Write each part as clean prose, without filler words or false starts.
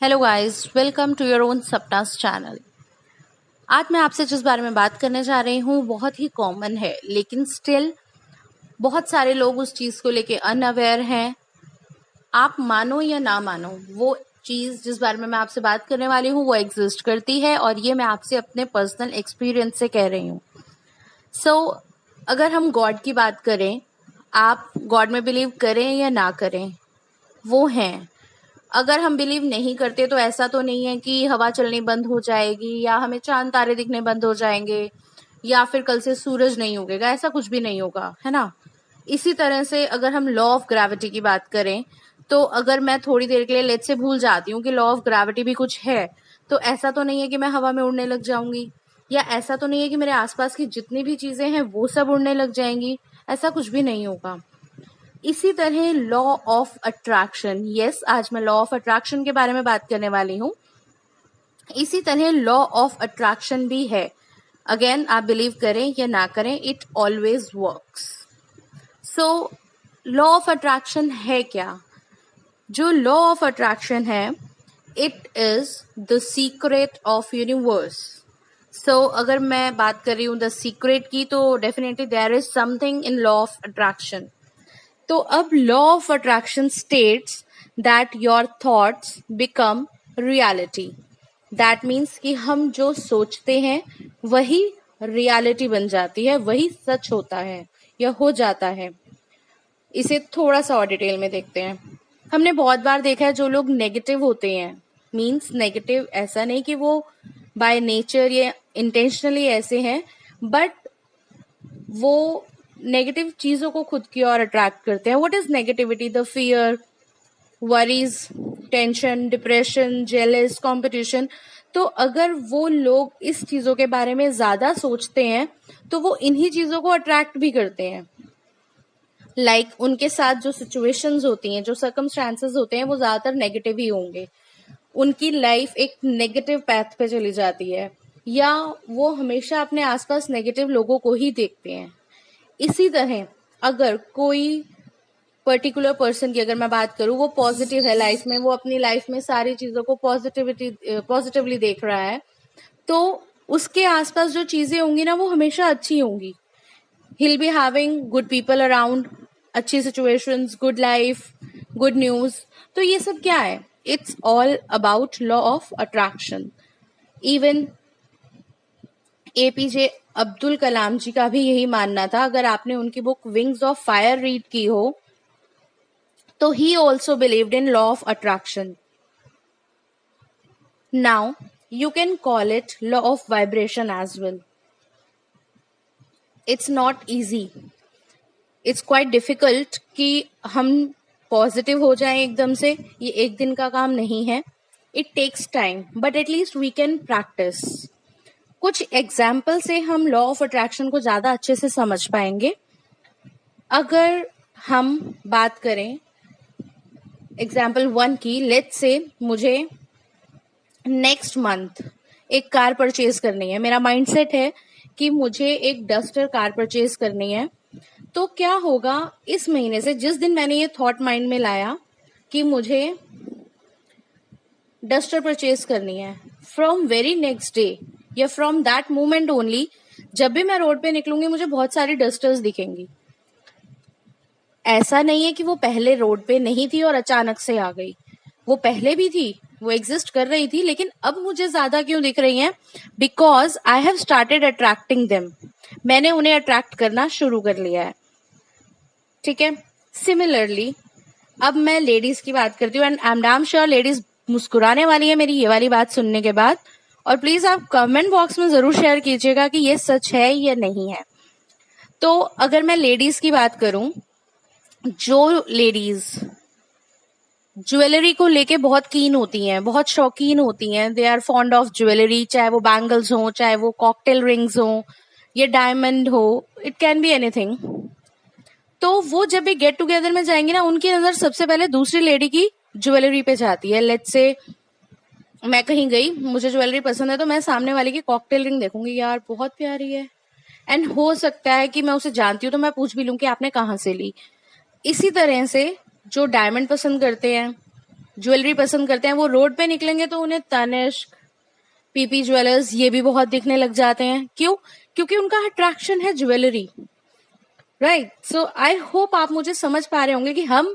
Hello guys, welcome to your own Sapna's channel. आज मैं आपसे जिस बारे में बात करने जा रही हूँ बहुत ही कॉमन है, लेकिन स्टिल बहुत सारे लोग उस चीज़ को लेके अनअवेयर हैं। आप मानो या ना मानो, वो चीज़ जिस बारे में मैं आपसे बात करने वाली हूँ वो एग्जिस्ट करती है, और ये मैं आपसे अपने पर्सनल एक्सपीरियंस से कह रही हूँ। अगर हम गॉड की बात करें, आप गॉड में बिलीव करें या ना करें, वो हैं। अगर हम बिलीव नहीं करते तो ऐसा तो नहीं है कि हवा चलनी बंद हो जाएगी या हमें चांद तारे दिखने बंद हो जाएंगे या फिर कल से सूरज नहीं उगेगा, ऐसा कुछ भी नहीं होगा, है ना। इसी तरह से अगर हम लॉ ऑफ ग्रेविटी की बात करें, तो अगर मैं थोड़ी देर के लिए लेट से भूल जाती हूँ कि लॉ ऑफ ग्रेविटी भी कुछ है, तो ऐसा तो नहीं है कि मैं हवा में उड़ने लग जाऊंगी, या ऐसा तो नहीं है कि मेरे आसपास की जितनी भी चीजें हैं वो सब उड़ने लग जाएंगी, ऐसा कुछ भी नहीं होगा। इसी तरह लॉ ऑफ अट्रैक्शन, यस, आज मैं लॉ ऑफ अट्रैक्शन के बारे में बात करने वाली हूँ। इसी तरह लॉ ऑफ अट्रैक्शन भी है। अगेन, आप बिलीव करें या ना करें, it always works. Law of attraction है क्या? जो लॉ ऑफ अट्रैक्शन है, it is the secret of universe. अगर मैं बात कर रही हूँ द सीक्रेट की, तो definitely there is something in law of attraction. तो अब law of attraction states that your thoughts become reality. That means कि हम जो सोचते हैं वही रियलिटी बन जाती है, वही सच होता है या हो जाता है। इसे थोड़ा सा और डिटेल में देखते हैं। हमने बहुत बार देखा है जो लोग नेगेटिव होते हैं, मीन्स नेगेटिव ऐसा नहीं कि वो बाय नेचर या इंटेंशनली ऐसे हैं, बट वो नेगेटिव चीजों को खुद की ओर अट्रैक्ट करते हैं। What is negativity? The fear, worries, tension, depression, jealous, competition. तो अगर वो लोग इस चीजों के बारे में ज्यादा सोचते हैं तो वो इन्हीं चीजों को अट्रैक्ट भी करते हैं। उनके साथ जो सिचुएशंस होती हैं, जो सर्कमस्टांसेस होते हैं, वो ज्यादातर नेगेटिव ही होंगे। उनकी लाइफ एक नेगेटिव पैथ पे चली जाती है, या वो हमेशा अपने आसपास नेगेटिव लोगों को ही देखते हैं। इसी तरह अगर कोई पर्टिकुलर पर्सन की अगर मैं बात करूं, वो पॉजिटिव है लाइफ में, वो अपनी लाइफ में सारी चीजों को पॉजिटिवली देख रहा है, तो उसके आसपास जो चीजें होंगी ना, वो हमेशा अच्छी होंगी। he'll be having good people around, अच्छी situations, good life, good news. तो ये सब क्या है? It's all about law of attraction. Even APJ Abdul Kalam ji का भी यही मानना था। अगर आपने उनकी book wings of fire read की हो, तो he also believed in law of attraction. Now you can call it law of vibration as well. It's not easy, it's quite difficult कि हम पॉजिटिव हो जाएं एकदम से। ये एक दिन का काम नहीं है, it takes time, but at least we can practise. कुछ एग्जाम्पल से हम लॉ ऑफ अट्रैक्शन को ज्यादा अच्छे से समझ पाएंगे। अगर हम बात करें एग्जाम्पल 1 की, लेट्स से मुझे नेक्स्ट मंथ एक कार परचेज करनी है। मेरा माइंडसेट है कि मुझे एक डस्टर कार परचेज करनी है। तो क्या होगा, इस महीने से जिस दिन मैंने ये थॉट माइंड में लाया कि मुझे डस्टर परचेज करनी है, फ्रॉम वेरी नेक्स्ट डे या फ्रॉम दैट मोमेंट ओनली, जब भी मैं रोड पे निकलूंगी मुझे बहुत सारी डस्टर्स दिखेंगी। ऐसा नहीं है कि वो पहले रोड पे नहीं थी और अचानक से आ गई, वो पहले भी थी, वो एग्जिस्ट कर रही थी, लेकिन अब मुझे ज्यादा क्यों दिख रही हैं? Because I have started attracting them. मैंने उन्हें अट्रैक्ट करना शुरू कर लिया है। ठीक है। सिमिलरली अब मैं लेडीज की बात करती हूँ, and I am damn sure ladies मुस्कुराने वाली है मेरी ये वाली बात सुनने के बाद। और प्लीज आप कमेंट बॉक्स में जरूर शेयर कीजिएगा कि ये सच है या नहीं है। तो अगर मैं लेडीज की बात करूं, जो लेडीज ज्वेलरी को लेके बहुत कीन होती हैं, बहुत शौकीन होती हैं, they are fond of jewellery, चाहे वो बैंगल्स हो, चाहे वो कॉकटेल रिंग्स हो, ये डायमंड हो, इट कैन बी एनीथिंग। तो वो जब भी गेट टुगेदर में जाएंगे ना, उनकी नजर सबसे पहले दूसरी लेडी की ज्वेलरी पे जाती है। लेट्स से मैं कहीं गई, मुझे ज्वेलरी पसंद है, तो मैं सामने वाले की कॉकटेल रिंग देखूंगी, यार बहुत प्यारी है, एंड हो सकता है कि मैं उसे जानती हूँ तो मैं पूछ भी लूं कि आपने कहाँ से ली। इसी तरह से जो डायमंड पसंद करते हैं, ज्वेलरी पसंद करते हैं, वो रोड पे निकलेंगे तो उन्हें तनिष्क, पीपी ज्वेलर्स ये भी बहुत दिखने लग जाते हैं। क्यों? क्योंकि उनका अट्रैक्शन है jewellery, right. So I hope आप मुझे समझ पा रहे होंगे कि हम,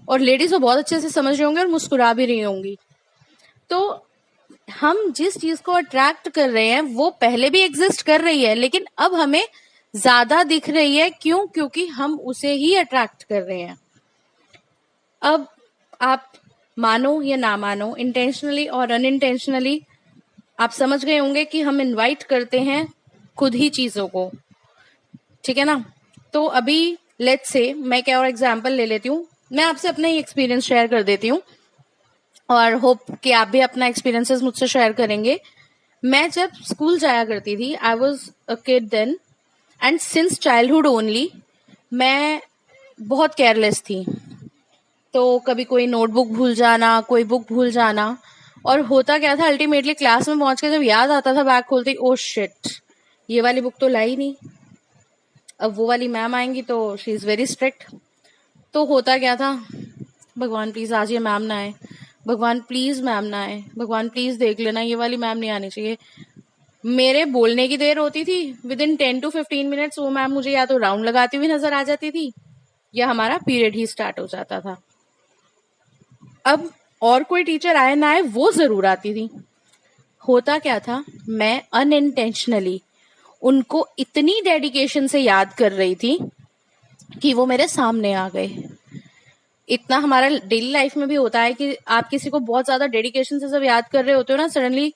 और लेडीज तो बहुत अच्छे से समझ रहे होंगे और मुस्कुरा भी रही होंगी। तो हम जिस चीज को अट्रैक्ट कर रहे हैं वो पहले भी एग्जिस्ट कर रही है, लेकिन अब हमें ज्यादा दिख रही है। क्यों? क्योंकि हम उसे ही अट्रैक्ट कर रहे हैं। अब आप मानो या ना मानो, इंटेंशनली और अनइंटेंशनली, आप समझ गए होंगे कि हम इनवाइट करते हैं खुद ही चीजों को, ठीक है ना। तो अभी लेट्स से मैं क्या और एग्जांपल ले लेती हूँ, मैं आपसे अपना ही एक्सपीरियंस शेयर कर देती हूँ और होप कि आप भी अपना एक्सपीरियंसेस मुझसे शेयर करेंगे। मैं जब स्कूल जाया करती थी, I was a kid then, and since childhood only मैं बहुत केयरलेस थी। तो कभी कोई नोटबुक भूल जाना, कोई बुक भूल जाना, और होता क्या था, अल्टीमेटली क्लास में पहुंच के जब याद आता था बैग खोलते ही, ओ शिट, ये वाली बुक तो लाई नहीं। अब वो वाली मैम आएंगी तो शी इज वेरी स्ट्रिक्ट। तो होता क्या था, भगवान प्लीज आज ये मैम ना आए, भगवान प्लीज मैम ना आए, भगवान प्लीज देख लेना ये वाली मैम नहीं आनी चाहिए। मेरे बोलने की देर होती थी, विद इन 10 to 15 मिनट्स वो मैम मुझे या तो राउंड लगाती हुई नजर आ जाती थी या हमारा पीरियड ही स्टार्ट हो जाता था। अब और कोई टीचर आए ना आए, वो जरूर आती थी। होता क्या था, मैं अनइंटेंशनली उनको इतनी डेडिकेशन से याद कर रही थी कि वो मेरे सामने आ गए। इतना हमारा डेली लाइफ में भी होता है कि आप किसी को बहुत ज्यादा डेडिकेशन से जब याद कर रहे होते हो ना, सडनली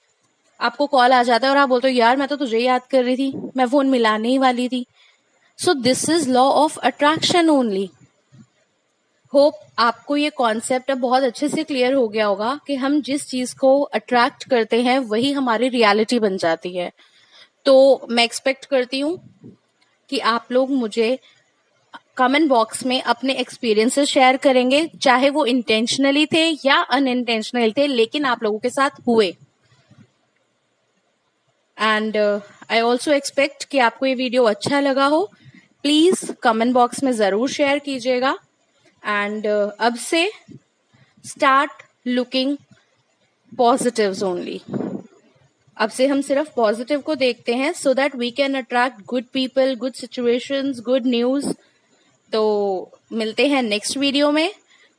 आपको कॉल आ जाता है और आप बोलते हो यार मैं तो तुझे याद कर रही थी, मैं फोन मिलाने ही वाली थी। So this is law of attraction only. Hope आपको ये कॉन्सेप्ट अब बहुत अच्छे से क्लियर हो गया होगा कि हम जिस चीज को अट्रैक्ट करते हैं वही हमारी रियलिटी बन जाती है। तो मैं एक्सपेक्ट करती हूँ कि आप लोग मुझे कमेंट बॉक्स में अपने एक्सपीरियंसेस शेयर करेंगे, चाहे वो इंटेंशनली थे या अनइंटेंशनली थे, लेकिन आप लोगों के साथ हुए। एंड आई ऑल्सो एक्सपेक्ट कि आपको ये वीडियो अच्छा लगा हो। प्लीज कमेंट बॉक्स में जरूर शेयर कीजिएगा। एंड अब से स्टार्ट लुकिंग पॉजिटिव्स ओनली। अब से हम सिर्फ पॉजिटिव को देखते हैं, so that we can attract good people, good situations, good news. तो मिलते हैं नेक्स्ट वीडियो में।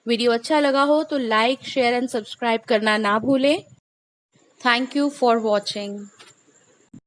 वीडियो अच्छा लगा हो तो लाइक, शेयर एंड सब्सक्राइब करना ना भूलें। Thank you for watching.